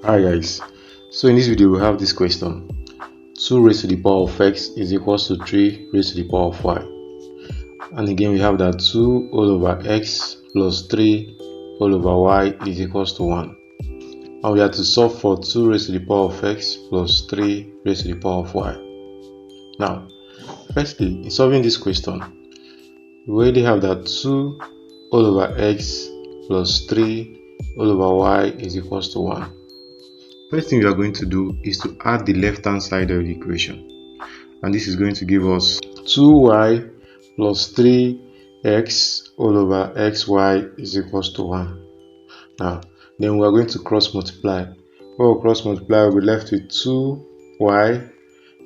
Hi guys, so in this video we have this question: 2 raised to the power of x is equals to 3 raised to the power of y. And again we have that 2 all over x plus 3 all over y is equals to 1. And we have to solve for 2 raised to the power of x plus 3 raised to the power of y. Now, firstly, in solving this question, we already have that 2 all over x plus 3 all over y is equals to 1. First thing we are going to do is to add the left hand side of the equation, and this is going to give us 2y plus 3x all over xy is equals to 1. Now then we are going to cross multiply. When we cross multiply, we'll be left with 2y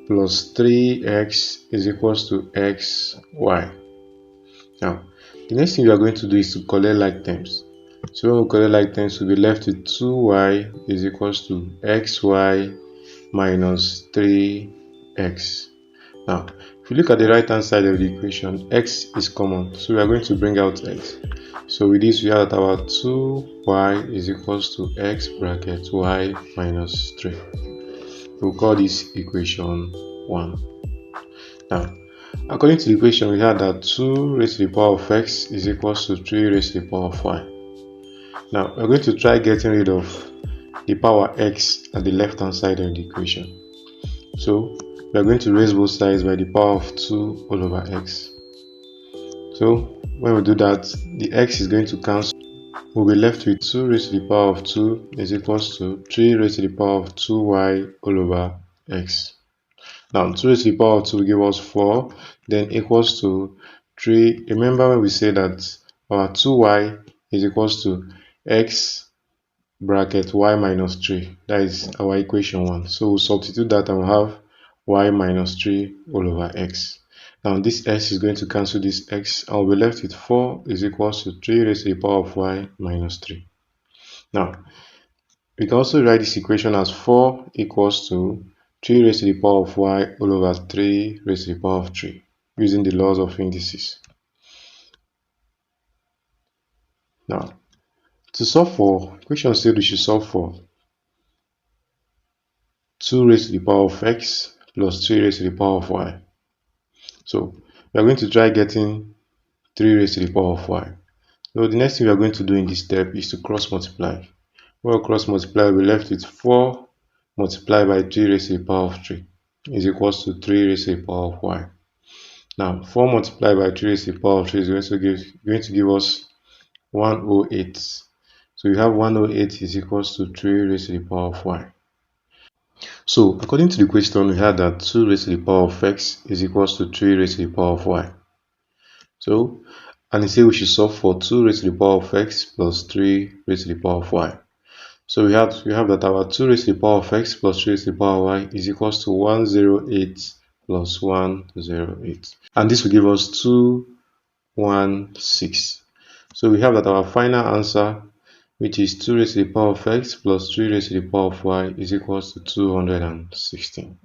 plus 3x is equals to xy. Now the next thing we are going to do is to collect like terms. So when we collect like terms, we'll be left with 2y is equals to xy minus 3x. Now, if you look at the right hand side of the equation, x is common, so we are going to bring out x. So with this, we have that our 2y is equals to x bracket y minus 3. We'll call this equation 1. Now, according to the equation, we have that 2 raised to the power of x is equals to 3 raised to the power of y. Now we're going to try getting rid of the power x at the left hand side of the equation. So we are going to raise both sides by the power of 2 all over x. So when we do that, the x is going to cancel. We'll be left with 2 raised to the power of 2 is equals to 3 raised to the power of 2y all over x. Now 2 raised to the power of 2 will give us 4, then equals to 3. Remember when we say that our 2y is equals to x bracket y minus 3. That is our equation 1. So we'll substitute that and we'll have y minus 3 all over x. Now this x is going to cancel this x. I'll be left with 4 is equals to 3 raised to the power of y minus 3. Now we can also write this equation as 4 equals to 3 raised to the power of y all over 3 raised to the power of 3 using the laws of indices. Now, to solve for, question said we should solve for 2 raised to the power of x plus 3 raised to the power of y. So we are going to try getting 3 raised to the power of y. So the next thing we are going to do in this step is to cross multiply. When we cross multiply, we'll be left with 4 multiplied by 3 raised to the power of 3 is equals to 3 raised to the power of y. Now 4 multiplied by 3 raised to the power of 3 is going to give us 108. So we have 108 is equals to 3 raised to the power of y. So according to the question, we had that 2 raised to the power of x is equals to 3 raised to the power of y. So, and it says we should solve for 2 raised to the power of x plus 3 raised to the power of y. So we have that our 2 raised to the power of x plus 3 raised to the power of y is equals to 108 plus 108. And this will give us 216. So we have that our final answer, which is 2 raised to the power of x plus 3 raised to the power of y is equals to 216.